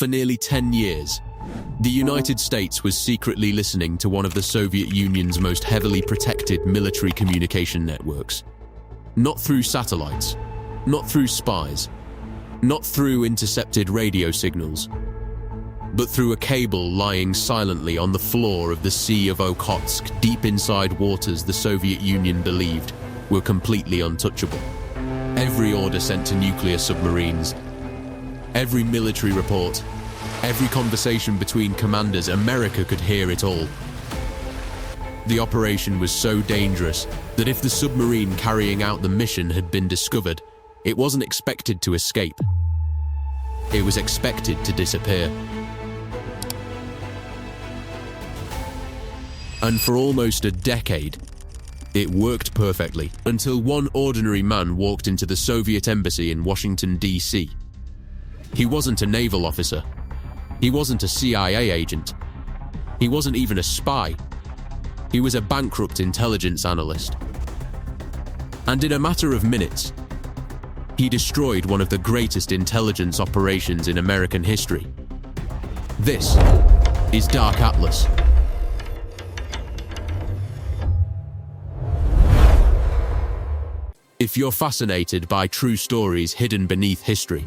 For nearly 10 years, the United States was secretly listening to one of the Soviet Union's most heavily protected military communication networks. Not through satellites, not through spies, not through intercepted radio signals, but through a cable lying silently on the floor of the Sea of Okhotsk, deep inside waters the Soviet Union believed were completely untouchable. Every order sent to nuclear submarines, every military report, every conversation between commanders, America could hear it all. The operation was so dangerous that if the submarine carrying out the mission had been discovered, it wasn't expected to escape. It was expected to disappear. And for almost a decade, it worked perfectly, until one ordinary man walked into the Soviet embassy in Washington, D.C. He wasn't a naval officer. He wasn't a CIA agent. He wasn't even a spy. He was a bankrupt intelligence analyst. And in a matter of minutes, he destroyed one of the greatest intelligence operations in American history. This is Dark Atlas. If you're fascinated by true stories hidden beneath history,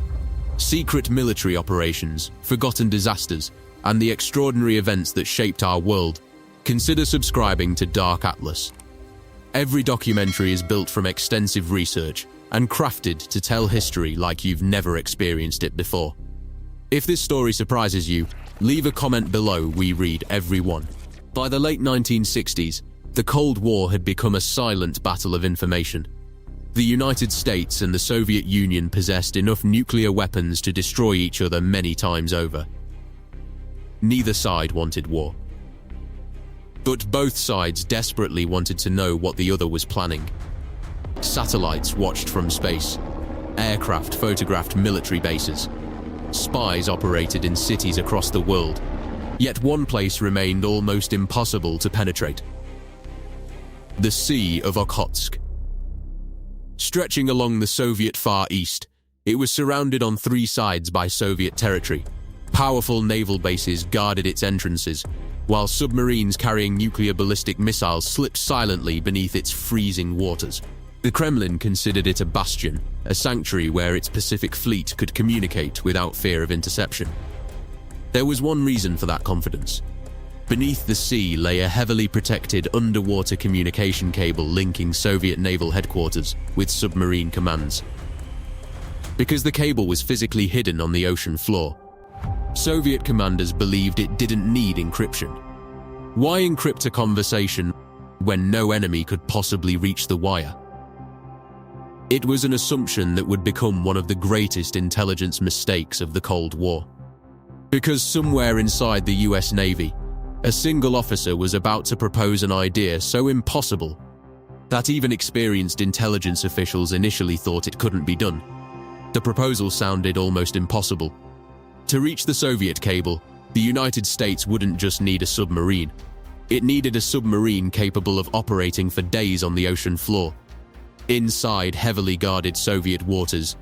secret military operations, forgotten disasters, and the extraordinary events that shaped our world, consider subscribing to Dark Atlas. Every documentary is built from extensive research and crafted to tell history like you've never experienced it before. If this story surprises you, leave a comment below, we read every one. By the late 1960s, the Cold War had become a silent battle of information. The United States and the Soviet Union possessed enough nuclear weapons to destroy each other many times over. Neither side wanted war. But both sides desperately wanted to know what the other was planning. Satellites watched from space. Aircraft photographed military bases. Spies operated in cities across the world. Yet one place remained almost impossible to penetrate: the Sea of Okhotsk. Stretching along the Soviet Far East, it was surrounded on three sides by Soviet territory. Powerful naval bases guarded its entrances, while submarines carrying nuclear ballistic missiles slipped silently beneath its freezing waters. The Kremlin considered it a bastion, a sanctuary where its Pacific Fleet could communicate without fear of interception. There was one reason for that confidence. Beneath the sea lay a heavily protected underwater communication cable linking Soviet naval headquarters with submarine commands. Because the cable was physically hidden on the ocean floor, Soviet commanders believed it didn't need encryption. Why encrypt a conversation when no enemy could possibly reach the wire? It was an assumption that would become one of the greatest intelligence mistakes of the Cold War. Because somewhere inside the US Navy, a single officer was about to propose an idea so impossible that even experienced intelligence officials initially thought it couldn't be done. The proposal sounded almost impossible. To reach the Soviet cable, the United States wouldn't just need a submarine. It needed a submarine capable of operating for days on the ocean floor, inside heavily guarded Soviet waters,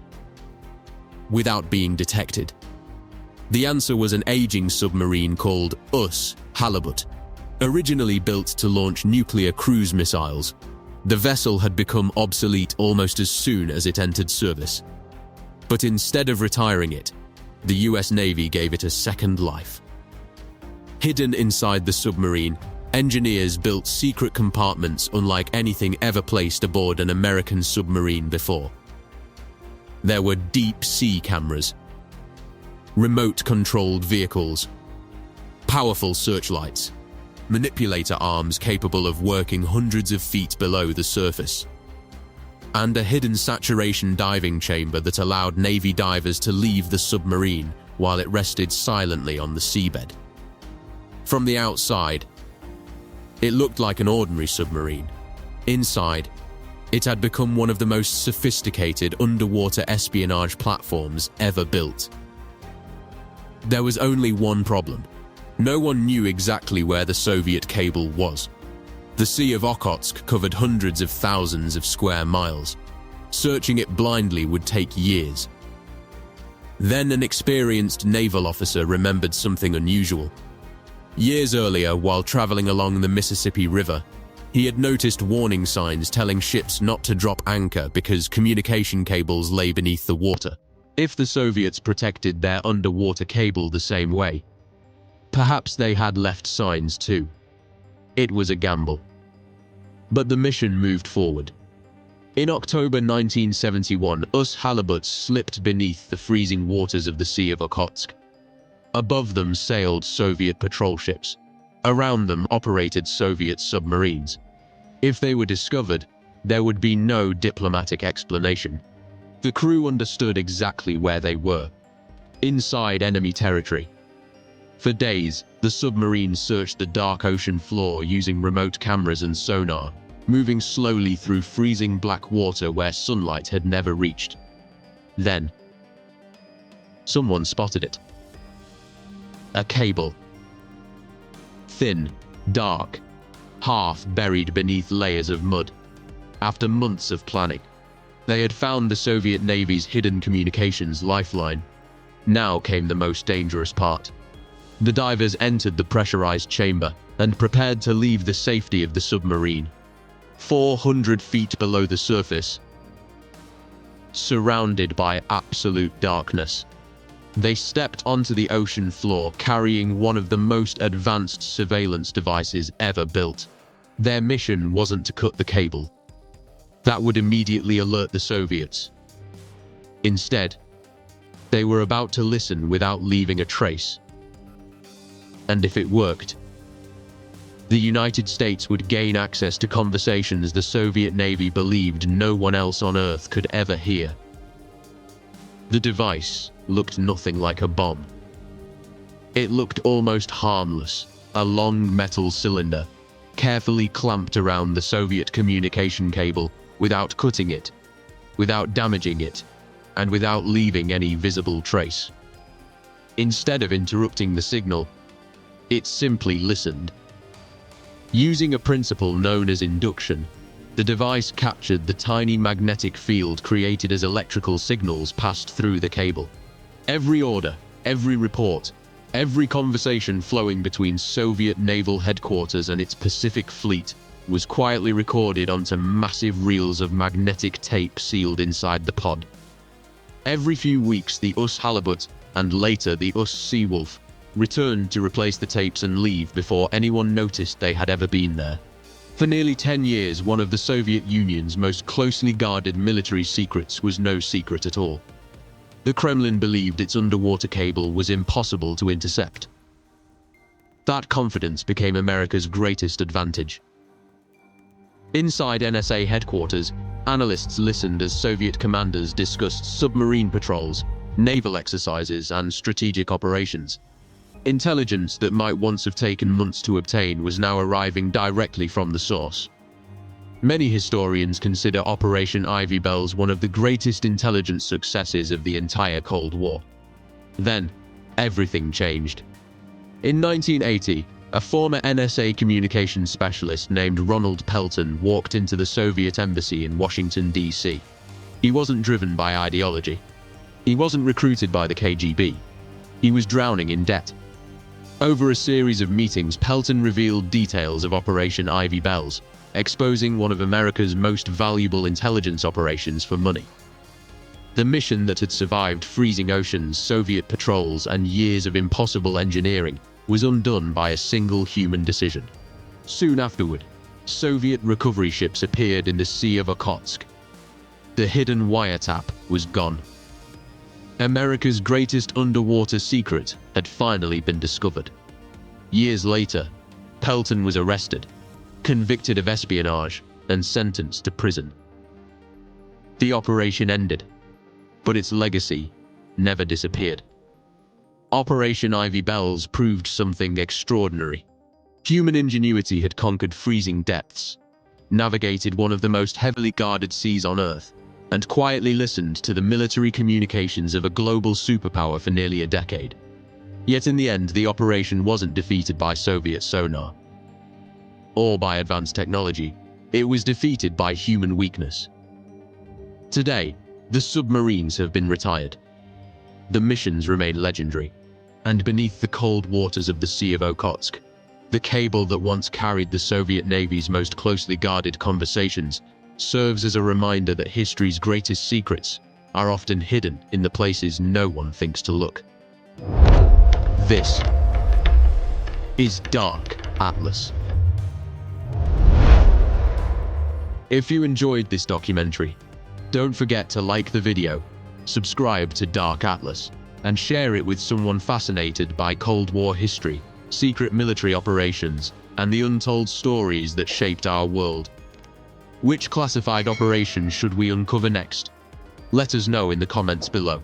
without being detected. The answer was an aging submarine called Halibut. Originally built to launch nuclear cruise missiles, the vessel had become obsolete almost as soon as it entered service. But instead of retiring it, the US Navy gave it a second life. Hidden inside the submarine, engineers built secret compartments unlike anything ever placed aboard an American submarine before. There were deep sea cameras, remote-controlled vehicles, powerful searchlights, manipulator arms capable of working hundreds of feet below the surface, and a hidden saturation diving chamber that allowed Navy divers to leave the submarine while it rested silently on the seabed. From the outside, it looked like an ordinary submarine. Inside, it had become one of the most sophisticated underwater espionage platforms ever built. There was only one problem. No one knew exactly where the Soviet cable was. The Sea of Okhotsk covered hundreds of thousands of square miles. Searching it blindly would take years. Then an experienced naval officer remembered something unusual. Years earlier, while traveling along the Mississippi River, he had noticed warning signs telling ships not to drop anchor because communication cables lay beneath the water. If the Soviets protected their underwater cable the same way, perhaps they had left signs too. It was a gamble. But the mission moved forward. In October 1971, US halibuts slipped beneath the freezing waters of the Sea of Okhotsk. Above them sailed Soviet patrol ships. Around them operated Soviet submarines. If they were discovered, there would be no diplomatic explanation. The crew understood exactly where they were, inside enemy territory. For days, the submarine searched the dark ocean floor using remote cameras and sonar, moving slowly through freezing black water where sunlight had never reached. Then, someone spotted it. A cable. Thin, dark, half buried beneath layers of mud. After months of planning, they had found the Soviet Navy's hidden communications lifeline. Now came the most dangerous part. The divers entered the pressurized chamber and prepared to leave the safety of the submarine. 400 feet below the surface, surrounded by absolute darkness, they stepped onto the ocean floor carrying one of the most advanced surveillance devices ever built. Their mission wasn't to cut the cable. That would immediately alert the Soviets. Instead, they were about to listen without leaving a trace. And if it worked, the United States would gain access to conversations the Soviet Navy believed no one else on Earth could ever hear. The device looked nothing like a bomb. It looked almost harmless, a long metal cylinder, carefully clamped around the Soviet communication cable without cutting it, without damaging it, and without leaving any visible trace. Instead of interrupting the signal, it simply listened. Using a principle known as induction, the device captured the tiny magnetic field created as electrical signals passed through the cable. Every order, every report, every conversation flowing between Soviet naval headquarters and its Pacific Fleet was quietly recorded onto massive reels of magnetic tape sealed inside the pod. Every few weeks, the US halibut, and later the US Seawolf, returned to replace the tapes and leave before anyone noticed they had ever been there. For nearly 10 years, one of the Soviet Union's most closely guarded military secrets was no secret at all. The Kremlin believed its underwater cable was impossible to intercept. That confidence became America's greatest advantage. Inside NSA headquarters, analysts listened as Soviet commanders discussed submarine patrols, naval exercises, and strategic operations. Intelligence that might once have taken months to obtain was now arriving directly from the source. Many historians consider Operation Ivy Bells one of the greatest intelligence successes of the entire Cold War. Then, everything changed. In 1980, a former NSA communications specialist named Ronald Pelton walked into the Soviet embassy in Washington, D.C. He wasn't driven by ideology. He wasn't recruited by the KGB. He was drowning in debt. Over a series of meetings, Pelton revealed details of Operation Ivy Bells, exposing one of America's most valuable intelligence operations for money. The mission that had survived freezing oceans, Soviet patrols, and years of impossible engineering was undone by a single human decision. Soon afterward, Soviet recovery ships appeared in the Sea of Okhotsk. The hidden wiretap was gone. America's greatest underwater secret had finally been discovered. Years later, Pelton was arrested, convicted of espionage, and sentenced to prison. The operation ended, but its legacy never disappeared. Operation Ivy Bells proved something extraordinary. Human ingenuity had conquered freezing depths, navigated one of the most heavily guarded seas on Earth, and quietly listened to the military communications of a global superpower for nearly a decade. Yet in the end, the operation wasn't defeated by Soviet sonar or by advanced technology. It was defeated by human weakness. Today, the submarines have been retired. the missions remain legendary. And beneath the cold waters of the Sea of Okhotsk, the cable that once carried the Soviet Navy's most closely guarded conversations serves as a reminder that history's greatest secrets are often hidden in the places no one thinks to look. This is Dark Atlas. If you enjoyed this documentary, don't forget to like the video, subscribe to Dark Atlas, and share it with someone fascinated by Cold War history, secret military operations, and the untold stories that shaped our world. Which classified operations should we uncover next? Let us know in the comments below.